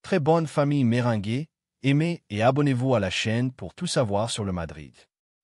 Très bonne famille merengue, aimez et abonnez-vous à la chaîne pour tout savoir sur le Madrid.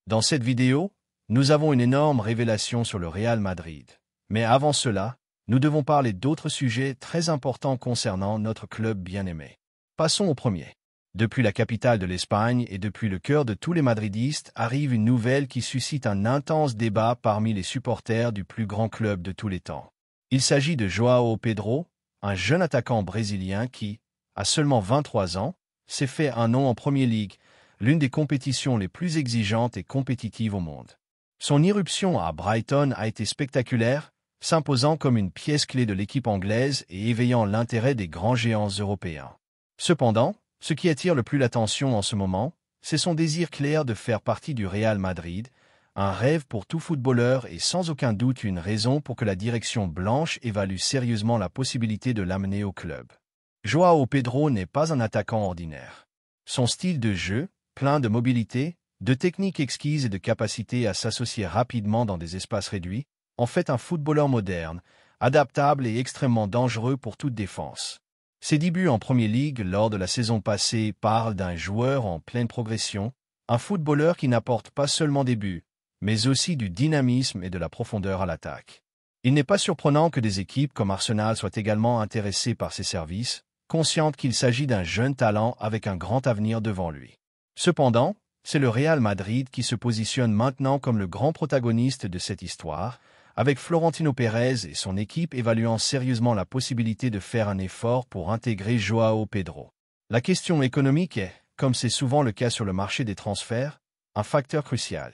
Dans cette vidéo, nous avons une énorme révélation sur le Real Madrid. Mais avant cela, nous devons parler d'autres sujets très importants concernant notre club bien-aimé. Passons au premier. Depuis la capitale de l'Espagne et depuis le cœur de tous les madridistes arrive une nouvelle qui suscite un intense débat parmi les supporters du plus grand club de tous les temps. Il s'agit de João Pedro, un jeune attaquant brésilien qui, à seulement 23 ans, s'est fait un nom en Premier League, l'une des compétitions les plus exigeantes et compétitives au monde. Son irruption à Brighton a été spectaculaire, s'imposant comme une pièce clé de l'équipe anglaise et éveillant l'intérêt des grands géants européens. Cependant, ce qui attire le plus l'attention en ce moment, c'est son désir clair de faire partie du Real Madrid, un rêve pour tout footballeur et sans aucun doute une raison pour que la direction blanche évalue sérieusement la possibilité de l'amener au club. João Pedro n'est pas un attaquant ordinaire. Son style de jeu, plein de mobilité, de techniques exquises et de capacité à s'associer rapidement dans des espaces réduits, en fait un footballeur moderne, adaptable et extrêmement dangereux pour toute défense. Ses débuts en Premier League lors de la saison passée parlent d'un joueur en pleine progression, un footballeur qui n'apporte pas seulement des buts, mais aussi du dynamisme et de la profondeur à l'attaque. Il n'est pas surprenant que des équipes comme Arsenal soient également intéressées par ses services, conscientes qu'il s'agit d'un jeune talent avec un grand avenir devant lui. Cependant, c'est le Real Madrid qui se positionne maintenant comme le grand protagoniste de cette histoire, avec Florentino Pérez et son équipe évaluant sérieusement la possibilité de faire un effort pour intégrer João Pedro. La question économique est, comme c'est souvent le cas sur le marché des transferts, un facteur crucial.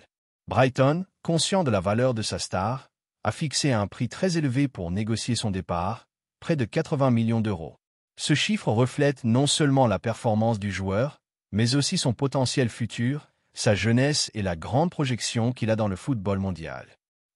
Brighton, conscient de la valeur de sa star, a fixé un prix très élevé pour négocier son départ, près de 80 millions d'euros. Ce chiffre reflète non seulement la performance du joueur, mais aussi son potentiel futur, sa jeunesse et la grande projection qu'il a dans le football mondial.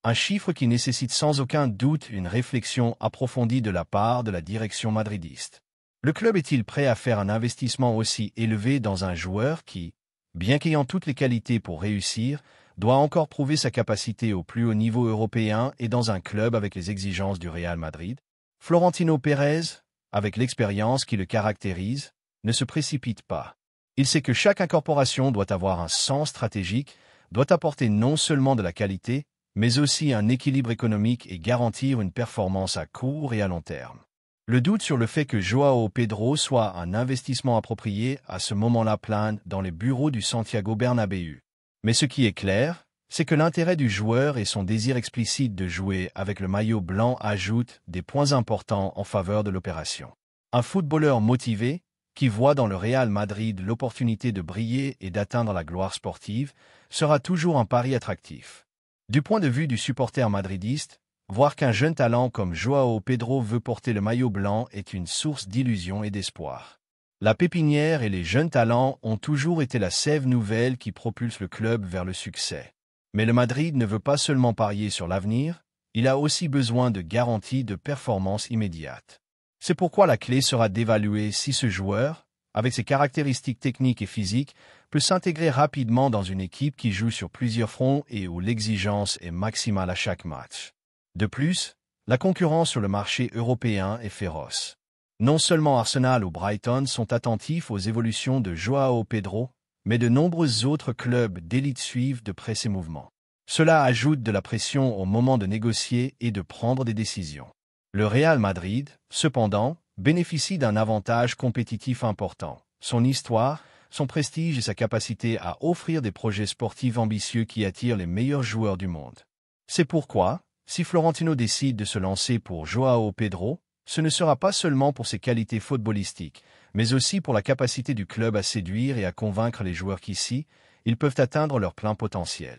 Un chiffre qui nécessite sans aucun doute une réflexion approfondie de la part de la direction madridiste. Le club est-il prêt à faire un investissement aussi élevé dans un joueur qui, bien qu'ayant toutes les qualités pour réussir, doit encore prouver sa capacité au plus haut niveau européen et dans un club avec les exigences du Real Madrid? Florentino Pérez, avec l'expérience qui le caractérise, ne se précipite pas. Il sait que chaque incorporation doit avoir un sens stratégique, doit apporter non seulement de la qualité, mais aussi un équilibre économique et garantir une performance à court et à long terme. Le doute sur le fait que João Pedro soit un investissement approprié à ce moment-là plane dans les bureaux du Santiago Bernabéu. Mais ce qui est clair, c'est que l'intérêt du joueur et son désir explicite de jouer avec le maillot blanc ajoutent des points importants en faveur de l'opération. Un footballeur motivé, qui voit dans le Real Madrid l'opportunité de briller et d'atteindre la gloire sportive, sera toujours un pari attractif. Du point de vue du supporter madridiste, voir qu'un jeune talent comme João Pedro veut porter le maillot blanc est une source d'illusion et d'espoir. La pépinière et les jeunes talents ont toujours été la sève nouvelle qui propulse le club vers le succès. Mais le Madrid ne veut pas seulement parier sur l'avenir, il a aussi besoin de garanties de performance immédiate. C'est pourquoi la clé sera d'évaluer si ce joueur, avec ses caractéristiques techniques et physiques, peut s'intégrer rapidement dans une équipe qui joue sur plusieurs fronts et où l'exigence est maximale à chaque match. De plus, la concurrence sur le marché européen est féroce. Non seulement Arsenal ou Brighton sont attentifs aux évolutions de João Pedro, mais de nombreux autres clubs d'élite suivent de près ses mouvements. Cela ajoute de la pression au moment de négocier et de prendre des décisions. Le Real Madrid, cependant, bénéficie d'un avantage compétitif important. Son histoire, son prestige et sa capacité à offrir des projets sportifs ambitieux qui attirent les meilleurs joueurs du monde. C'est pourquoi, si Florentino décide de se lancer pour João Pedro, ce ne sera pas seulement pour ses qualités footballistiques, mais aussi pour la capacité du club à séduire et à convaincre les joueurs qu'ici, ils peuvent atteindre leur plein potentiel.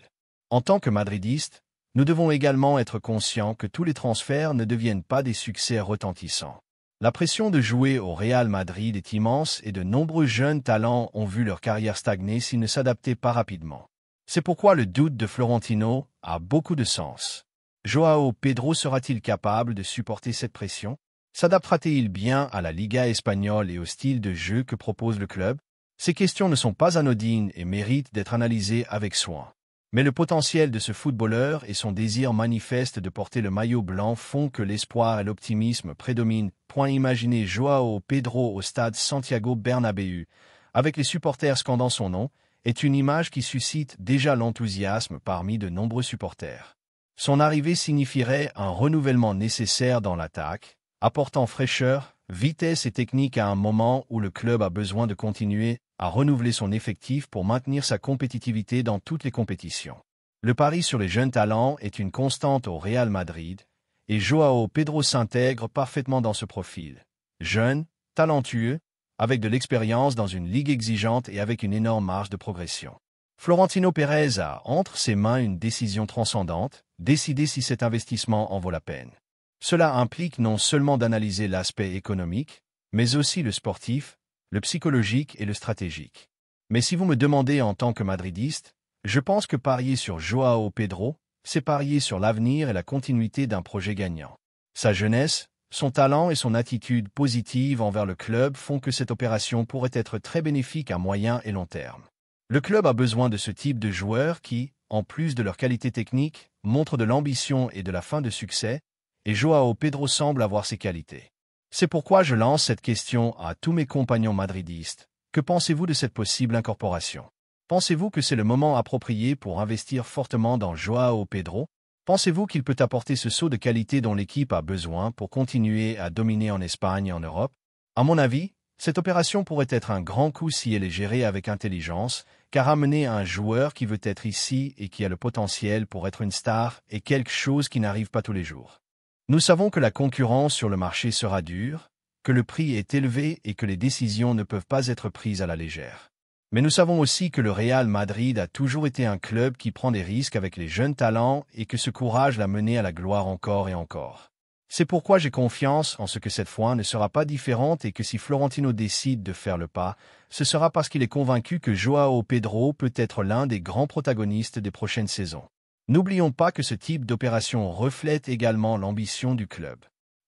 En tant que madridistes, nous devons également être conscients que tous les transferts ne deviennent pas des succès retentissants. La pression de jouer au Real Madrid est immense et de nombreux jeunes talents ont vu leur carrière stagner s'ils ne s'adaptaient pas rapidement. C'est pourquoi le doute de Florentino a beaucoup de sens. João Pedro sera-t-il capable de supporter cette pression? S'adaptera-t-il bien à la Liga espagnole et au style de jeu que propose le club? Ces questions ne sont pas anodines et méritent d'être analysées avec soin. Mais le potentiel de ce footballeur et son désir manifeste de porter le maillot blanc font que l'espoir et l'optimisme prédominent. Imaginez Joao Pedro au stade Santiago Bernabéu, avec les supporters scandant son nom, est une image qui suscite déjà l'enthousiasme parmi de nombreux supporters. Son arrivée signifierait un renouvellement nécessaire dans l'attaque, apportant fraîcheur, vitesse et technique à un moment où le club a besoin de continuer à renouveler son effectif pour maintenir sa compétitivité dans toutes les compétitions. Le pari sur les jeunes talents est une constante au Real Madrid, et Joao Pedro s'intègre parfaitement dans ce profil. Jeune, talentueux, avec de l'expérience dans une ligue exigeante et avec une énorme marge de progression. Florentino Pérez a entre ses mains une décision transcendante, décider si cet investissement en vaut la peine. Cela implique non seulement d'analyser l'aspect économique, mais aussi le sportif, le psychologique et le stratégique. Mais si vous me demandez en tant que madridiste, je pense que parier sur Joao Pedro, c'est parier sur l'avenir et la continuité d'un projet gagnant. Sa jeunesse, son talent et son attitude positive envers le club font que cette opération pourrait être très bénéfique à moyen et long terme. Le club a besoin de ce type de joueurs qui, en plus de leur qualité technique, montrent de l'ambition et de la fin de succès, et Joao Pedro semble avoir ces qualités. C'est pourquoi je lance cette question à tous mes compagnons madridistes. Que pensez-vous de cette possible incorporation? Pensez-vous que c'est le moment approprié pour investir fortement dans Joao Pedro? Pensez-vous qu'il peut apporter ce saut de qualité dont l'équipe a besoin pour continuer à dominer en Espagne et en Europe? À mon avis, cette opération pourrait être un grand coup si elle est gérée avec intelligence, car amener un joueur qui veut être ici et qui a le potentiel pour être une star est quelque chose qui n'arrive pas tous les jours. Nous savons que la concurrence sur le marché sera dure, que le prix est élevé et que les décisions ne peuvent pas être prises à la légère. Mais nous savons aussi que le Real Madrid a toujours été un club qui prend des risques avec les jeunes talents et que ce courage l'a mené à la gloire encore et encore. C'est pourquoi j'ai confiance en ce que cette fois ne sera pas différente et que si Florentino décide de faire le pas, ce sera parce qu'il est convaincu que Joao Pedro peut être l'un des grands protagonistes des prochaines saisons. N'oublions pas que ce type d'opération reflète également l'ambition du club.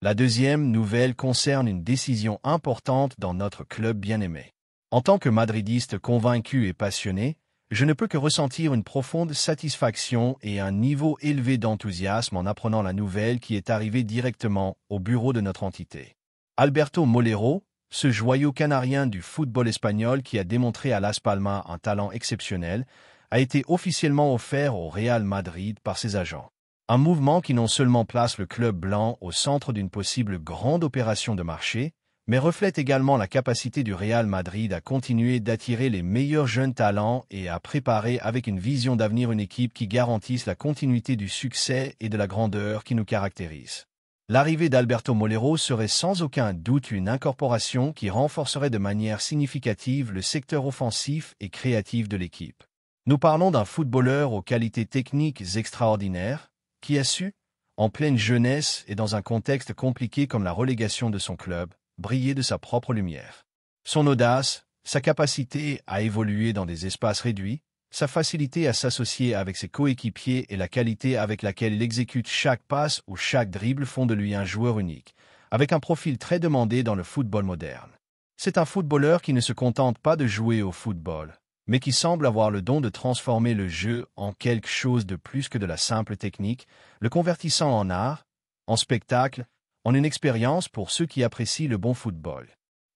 La deuxième nouvelle concerne une décision importante dans notre club bien-aimé. En tant que madridiste convaincu et passionné, je ne peux que ressentir une profonde satisfaction et un niveau élevé d'enthousiasme en apprenant la nouvelle qui est arrivée directement au bureau de notre entité. Alberto Molero, ce joyau canarien du football espagnol qui a démontré à Las Palmas un talent exceptionnel, a été officiellement offert au Real Madrid par ses agents. Un mouvement qui non seulement place le club blanc au centre d'une possible grande opération de marché, mais reflète également la capacité du Real Madrid à continuer d'attirer les meilleurs jeunes talents et à préparer avec une vision d'avenir une équipe qui garantisse la continuité du succès et de la grandeur qui nous caractérise. L'arrivée d'Alberto Molero serait sans aucun doute une incorporation qui renforcerait de manière significative le secteur offensif et créatif de l'équipe. Nous parlons d'un footballeur aux qualités techniques extraordinaires, qui a su, en pleine jeunesse et dans un contexte compliqué comme la relégation de son club, briller de sa propre lumière. Son audace, sa capacité à évoluer dans des espaces réduits, sa facilité à s'associer avec ses coéquipiers et la qualité avec laquelle il exécute chaque passe ou chaque dribble font de lui un joueur unique, avec un profil très demandé dans le football moderne. C'est un footballeur qui ne se contente pas de jouer au football, mais qui semble avoir le don de transformer le jeu en quelque chose de plus que de la simple technique, le convertissant en art, en spectacle, en une expérience pour ceux qui apprécient le bon football.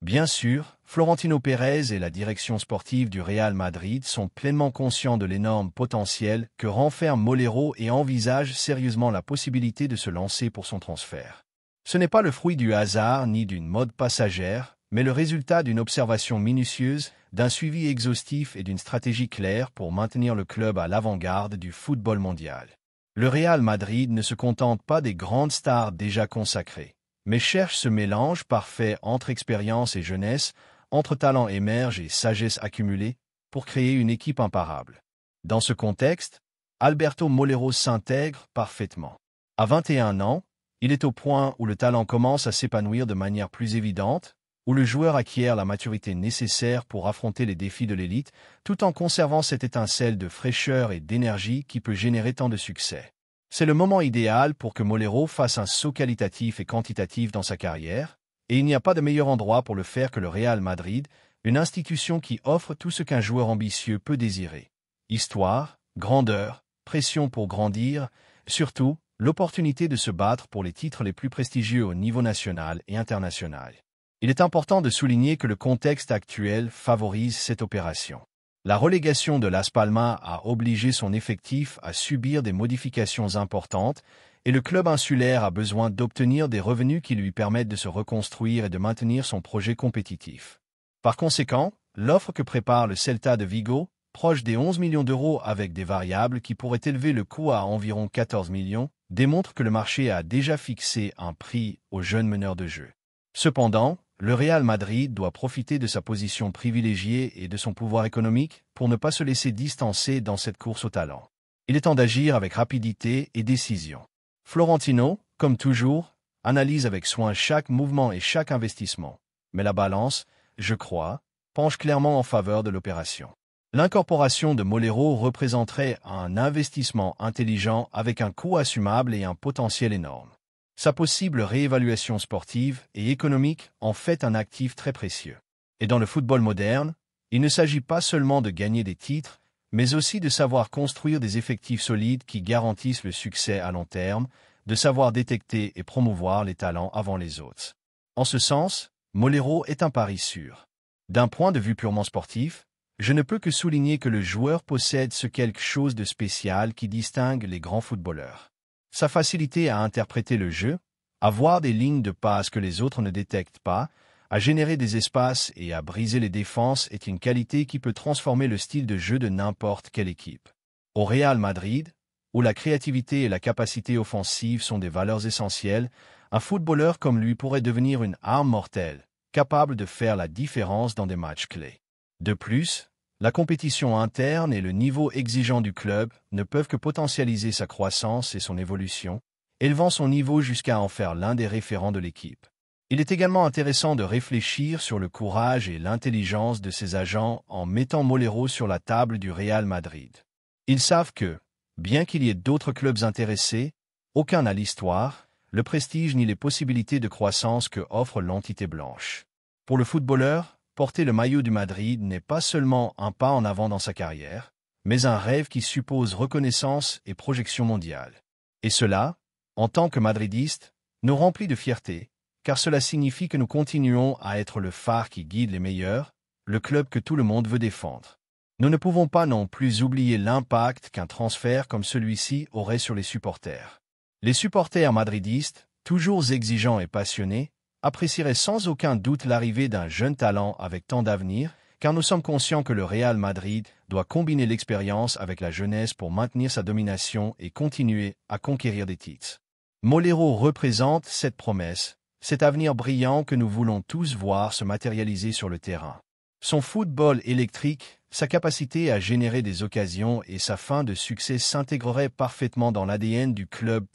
Bien sûr, Florentino Pérez et la direction sportive du Real Madrid sont pleinement conscients de l'énorme potentiel que renferme Molero et envisagent sérieusement la possibilité de se lancer pour son transfert. Ce n'est pas le fruit du hasard ni d'une mode passagère, mais le résultat d'une observation minutieuse, d'un suivi exhaustif et d'une stratégie claire pour maintenir le club à l'avant-garde du football mondial. Le Real Madrid ne se contente pas des grandes stars déjà consacrées, mais cherche ce mélange parfait entre expérience et jeunesse, entre talent émerge et sagesse accumulée, pour créer une équipe imparable. Dans ce contexte, Alberto Molero s'intègre parfaitement. À 21 ans, il est au point où le talent commence à s'épanouir de manière plus évidente, où le joueur acquiert la maturité nécessaire pour affronter les défis de l'élite, tout en conservant cette étincelle de fraîcheur et d'énergie qui peut générer tant de succès. C'est le moment idéal pour que Molero fasse un saut qualitatif et quantitatif dans sa carrière, et il n'y a pas de meilleur endroit pour le faire que le Real Madrid, une institution qui offre tout ce qu'un joueur ambitieux peut désirer. Histoire, grandeur, pression pour grandir, surtout, l'opportunité de se battre pour les titres les plus prestigieux au niveau national et international. Il est important de souligner que le contexte actuel favorise cette opération. La relégation de Las Palmas a obligé son effectif à subir des modifications importantes et le club insulaire a besoin d'obtenir des revenus qui lui permettent de se reconstruire et de maintenir son projet compétitif. Par conséquent, l'offre que prépare le Celta de Vigo, proche des 11 millions d'euros avec des variables qui pourraient élever le coût à environ 14 millions, démontre que le marché a déjà fixé un prix aux jeunes meneurs de jeu. Cependant, le Real Madrid doit profiter de sa position privilégiée et de son pouvoir économique pour ne pas se laisser distancer dans cette course au talent. Il est temps d'agir avec rapidité et décision. Florentino, comme toujours, analyse avec soin chaque mouvement et chaque investissement. Mais la balance, je crois, penche clairement en faveur de l'opération. L'incorporation de Molero représenterait un investissement intelligent avec un coût assumable et un potentiel énorme. Sa possible réévaluation sportive et économique en fait un actif très précieux. Et dans le football moderne, il ne s'agit pas seulement de gagner des titres, mais aussi de savoir construire des effectifs solides qui garantissent le succès à long terme, de savoir détecter et promouvoir les talents avant les autres. En ce sens, Molero est un pari sûr. D'un point de vue purement sportif, je ne peux que souligner que le joueur possède ce quelque chose de spécial qui distingue les grands footballeurs. Sa facilité à interpréter le jeu, à voir des lignes de passe que les autres ne détectent pas, à générer des espaces et à briser les défenses est une qualité qui peut transformer le style de jeu de n'importe quelle équipe. Au Real Madrid, où la créativité et la capacité offensive sont des valeurs essentielles, un footballeur comme lui pourrait devenir une arme mortelle, capable de faire la différence dans des matchs clés. De plus, la compétition interne et le niveau exigeant du club ne peuvent que potentialiser sa croissance et son évolution, élevant son niveau jusqu'à en faire l'un des référents de l'équipe. Il est également intéressant de réfléchir sur le courage et l'intelligence de ses agents en mettant Molero sur la table du Real Madrid. Ils savent que, bien qu'il y ait d'autres clubs intéressés, aucun n'a l'histoire, le prestige ni les possibilités de croissance que offre l'entité blanche. Pour le footballeur, porter le maillot du Madrid n'est pas seulement un pas en avant dans sa carrière, mais un rêve qui suppose reconnaissance et projection mondiale. Et cela, en tant que madridistes, nous remplit de fierté, car cela signifie que nous continuons à être le phare qui guide les meilleurs, le club que tout le monde veut défendre. Nous ne pouvons pas non plus oublier l'impact qu'un transfert comme celui-ci aurait sur les supporters. Les supporters madridistes, toujours exigeants et passionnés, apprécieraient sans aucun doute l'arrivée d'un jeune talent avec tant d'avenir, car nous sommes conscients que le Real Madrid doit combiner l'expérience avec la jeunesse pour maintenir sa domination et continuer à conquérir des titres. Molero représente cette promesse, cet avenir brillant que nous voulons tous voir se matérialiser sur le terrain. Son football électrique, sa capacité à générer des occasions et sa fin de succès s'intégreraient parfaitement dans l'ADN du club.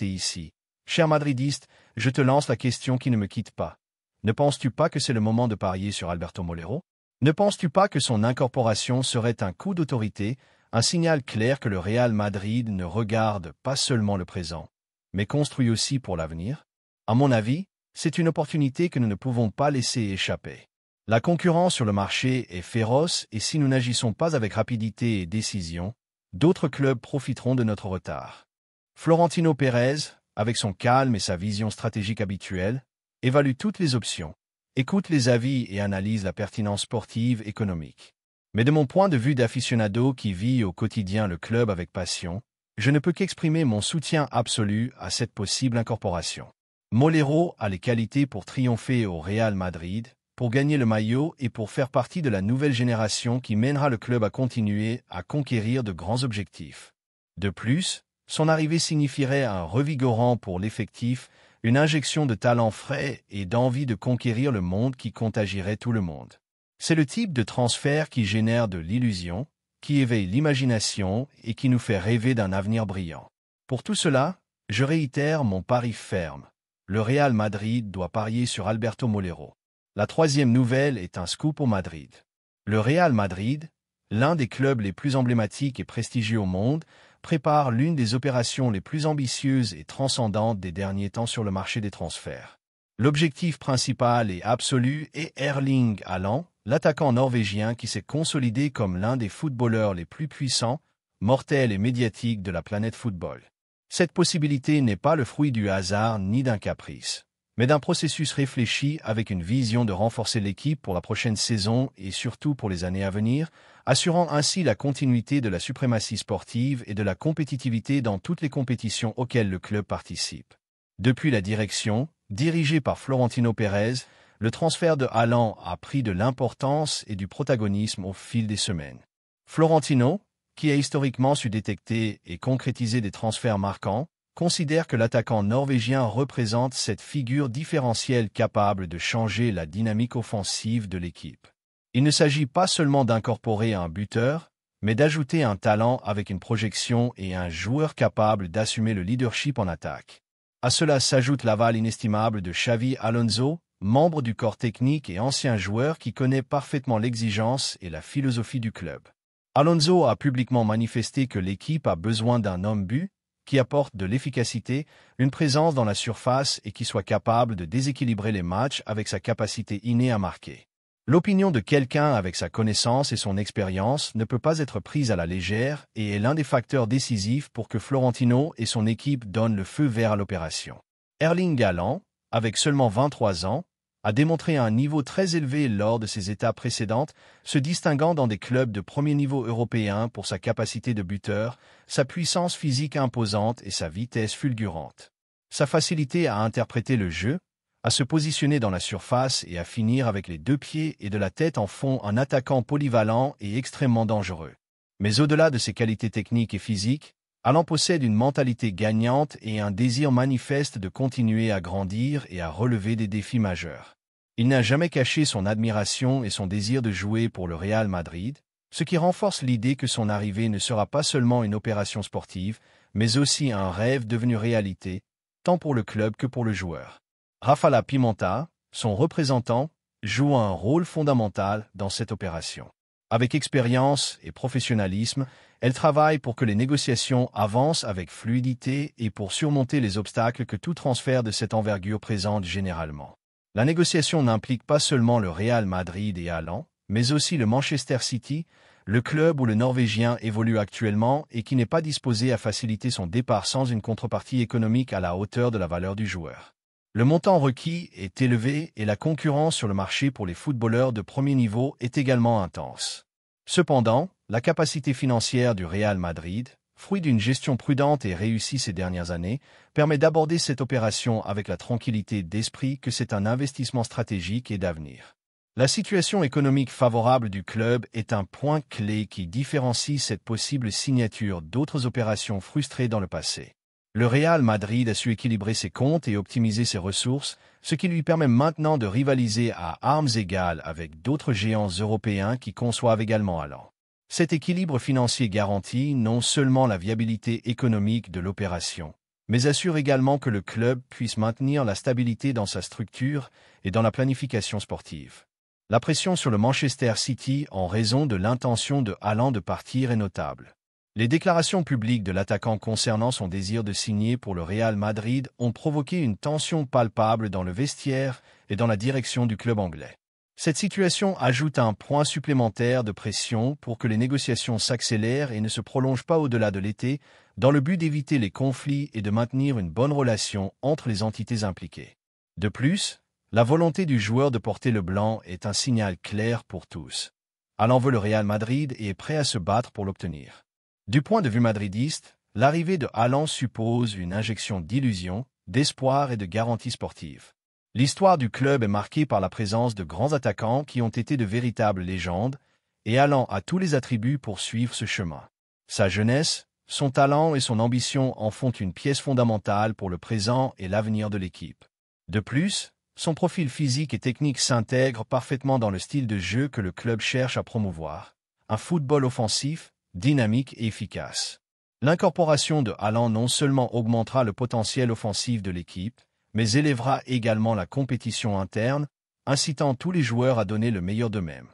Ici. Cher madridiste, je te lance la question qui ne me quitte pas. Ne penses-tu pas que c'est le moment de parier sur Alberto Molero? Ne penses-tu pas que son incorporation serait un coup d'autorité, un signal clair que le Real Madrid ne regarde pas seulement le présent, mais construit aussi pour l'avenir? À mon avis, c'est une opportunité que nous ne pouvons pas laisser échapper. La concurrence sur le marché est féroce et si nous n'agissons pas avec rapidité et décision, d'autres clubs profiteront de notre retard. Florentino Pérez, avec son calme et sa vision stratégique habituelle, évalue toutes les options, écoute les avis et analyse la pertinence sportive économique. Mais de mon point de vue d'aficionado qui vit au quotidien le club avec passion, je ne peux qu'exprimer mon soutien absolu à cette possible incorporation. Molero a les qualités pour triompher au Real Madrid, pour gagner le maillot et pour faire partie de la nouvelle génération qui mènera le club à continuer à conquérir de grands objectifs. De plus, son arrivée signifierait un revigorant pour l'effectif, une injection de talent frais et d'envie de conquérir le monde qui contagierait tout le monde. C'est le type de transfert qui génère de l'illusion, qui éveille l'imagination et qui nous fait rêver d'un avenir brillant. Pour tout cela, je réitère mon pari ferme. Le Real Madrid doit parier sur Alberto Molero. La troisième nouvelle est un scoop au Madrid. Le Real Madrid, l'un des clubs les plus emblématiques et prestigieux au monde, prépare l'une des opérations les plus ambitieuses et transcendantes des derniers temps sur le marché des transferts. L'objectif principal et absolu est Erling Haaland, l'attaquant norvégien qui s'est consolidé comme l'un des footballeurs les plus puissants, mortelle et médiatique de la planète football. Cette possibilité n'est pas le fruit du hasard ni d'un caprice, mais d'un processus réfléchi avec une vision de renforcer l'équipe pour la prochaine saison et surtout pour les années à venir, assurant ainsi la continuité de la suprématie sportive et de la compétitivité dans toutes les compétitions auxquelles le club participe. Depuis la direction, dirigée par Florentino Pérez, le transfert de Haaland a pris de l'importance et du protagonisme au fil des semaines. Florentino, qui a historiquement su détecter et concrétiser des transferts marquants, considère que l'attaquant norvégien représente cette figure différentielle capable de changer la dynamique offensive de l'équipe. Il ne s'agit pas seulement d'incorporer un buteur, mais d'ajouter un talent avec une projection et un joueur capable d'assumer le leadership en attaque. À cela s'ajoute l'aval inestimable de Xabi Alonso, membre du corps technique et ancien joueur qui connaît parfaitement l'exigence et la philosophie du club. Alonso a publiquement manifesté que l'équipe a besoin d'un homme-but qui apporte de l'efficacité, une présence dans la surface et qui soit capable de déséquilibrer les matchs avec sa capacité innée à marquer. L'opinion de quelqu'un avec sa connaissance et son expérience ne peut pas être prise à la légère et est l'un des facteurs décisifs pour que Florentino et son équipe donnent le feu vert à l'opération. Erling Haaland, avec seulement 23 ans, a démontré un niveau très élevé lors de ses étapes précédentes, se distinguant dans des clubs de premier niveau européen pour sa capacité de buteur, sa puissance physique imposante et sa vitesse fulgurante. Sa facilité à interpréter le jeu, à se positionner dans la surface et à finir avec les 2 pieds et de la tête en font un attaquant polyvalent et extrêmement dangereux. Mais au-delà de ses qualités techniques et physiques, Haaland possède une mentalité gagnante et un désir manifeste de continuer à grandir et à relever des défis majeurs. Il n'a jamais caché son admiration et son désir de jouer pour le Real Madrid, ce qui renforce l'idée que son arrivée ne sera pas seulement une opération sportive, mais aussi un rêve devenu réalité, tant pour le club que pour le joueur. Rafaela Pimenta, son représentant, joue un rôle fondamental dans cette opération. Avec expérience et professionnalisme, elle travaille pour que les négociations avancent avec fluidité et pour surmonter les obstacles que tout transfert de cette envergure présente généralement. La négociation n'implique pas seulement le Real Madrid et Haaland, mais aussi le Manchester City, le club où le Norvégien évolue actuellement et qui n'est pas disposé à faciliter son départ sans une contrepartie économique à la hauteur de la valeur du joueur. Le montant requis est élevé et la concurrence sur le marché pour les footballeurs de premier niveau est également intense. Cependant, la capacité financière du Real Madrid, fruit d'une gestion prudente et réussie ces dernières années, permet d'aborder cette opération avec la tranquillité d'esprit que c'est un investissement stratégique et d'avenir. La situation économique favorable du club est un point clé qui différencie cette possible signature d'autres opérations frustrées dans le passé. Le Real Madrid a su équilibrer ses comptes et optimiser ses ressources, ce qui lui permet maintenant de rivaliser à armes égales avec d'autres géants européens qui conçoivent également Haaland. Cet équilibre financier garantit non seulement la viabilité économique de l'opération, mais assure également que le club puisse maintenir la stabilité dans sa structure et dans la planification sportive. La pression sur le Manchester City en raison de l'intention de Haaland de partir est notable. Les déclarations publiques de l'attaquant concernant son désir de signer pour le Real Madrid ont provoqué une tension palpable dans le vestiaire et dans la direction du club anglais. Cette situation ajoute un point supplémentaire de pression pour que les négociations s'accélèrent et ne se prolongent pas au-delà de l'été, dans le but d'éviter les conflits et de maintenir une bonne relation entre les entités impliquées. De plus, la volonté du joueur de porter le blanc est un signal clair pour tous. Haaland veut le Real Madrid et est prêt à se battre pour l'obtenir. Du point de vue madridiste, l'arrivée de Haaland suppose une injection d'illusion, d'espoir et de garantie sportive. L'histoire du club est marquée par la présence de grands attaquants qui ont été de véritables légendes, et Haaland a tous les attributs pour suivre ce chemin. Sa jeunesse, son talent et son ambition en font une pièce fondamentale pour le présent et l'avenir de l'équipe. De plus, son profil physique et technique s'intègre parfaitement dans le style de jeu que le club cherche à promouvoir, un football offensif, dynamique et efficace. L'incorporation de Haaland non seulement augmentera le potentiel offensif de l'équipe, mais élèvera également la compétition interne, incitant tous les joueurs à donner le meilleur d'eux-mêmes.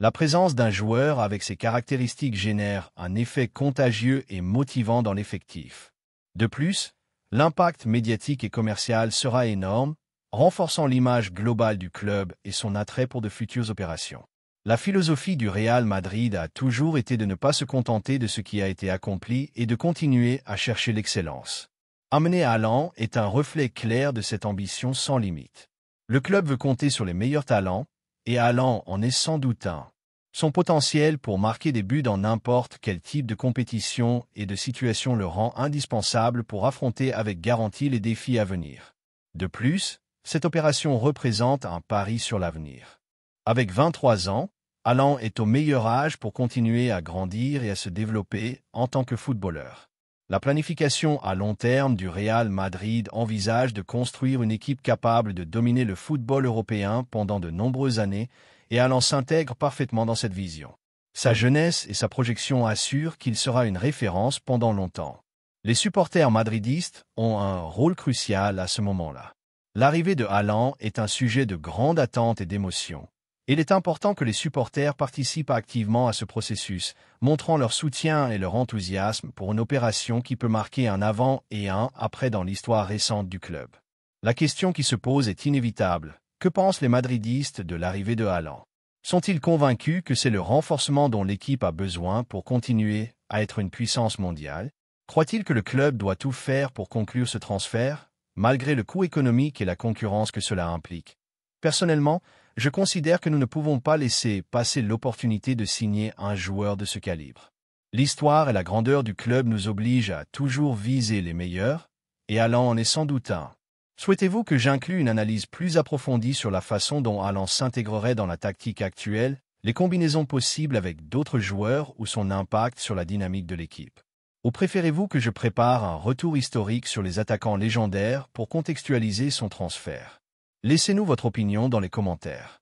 La présence d'un joueur avec ces caractéristiques génère un effet contagieux et motivant dans l'effectif. De plus, l'impact médiatique et commercial sera énorme, renforçant l'image globale du club et son attrait pour de futures opérations. La philosophie du Real Madrid a toujours été de ne pas se contenter de ce qui a été accompli et de continuer à chercher l'excellence. Amener Haaland est un reflet clair de cette ambition sans limite. Le club veut compter sur les meilleurs talents, et Haaland en est sans doute un. Son potentiel pour marquer des buts dans n'importe quel type de compétition et de situation le rend indispensable pour affronter avec garantie les défis à venir. De plus, cette opération représente un pari sur l'avenir. Avec 23 ans, Haaland est au meilleur âge pour continuer à grandir et à se développer en tant que footballeur. La planification à long terme du Real Madrid envisage de construire une équipe capable de dominer le football européen pendant de nombreuses années, et Haaland s'intègre parfaitement dans cette vision. Sa jeunesse et sa projection assurent qu'il sera une référence pendant longtemps. Les supporters madridistes ont un rôle crucial à ce moment-là. L'arrivée de Haaland est un sujet de grande attente et d'émotion. Il est important que les supporters participent activement à ce processus, montrant leur soutien et leur enthousiasme pour une opération qui peut marquer un avant et un après dans l'histoire récente du club. La question qui se pose est inévitable. Que pensent les madridistes de l'arrivée de Haaland? Sont-ils convaincus que c'est le renforcement dont l'équipe a besoin pour continuer à être une puissance mondiale? Croient-ils que le club doit tout faire pour conclure ce transfert, malgré le coût économique et la concurrence que cela implique? Personnellement, je considère que nous ne pouvons pas laisser passer l'opportunité de signer un joueur de ce calibre. L'histoire et la grandeur du club nous obligent à toujours viser les meilleurs, et Haaland en est sans doute un. Souhaitez-vous que j'inclue une analyse plus approfondie sur la façon dont Haaland s'intégrerait dans la tactique actuelle, les combinaisons possibles avec d'autres joueurs ou son impact sur la dynamique de l'équipe? Ou préférez-vous que je prépare un retour historique sur les attaquants légendaires pour contextualiser son transfert? Laissez-nous votre opinion dans les commentaires.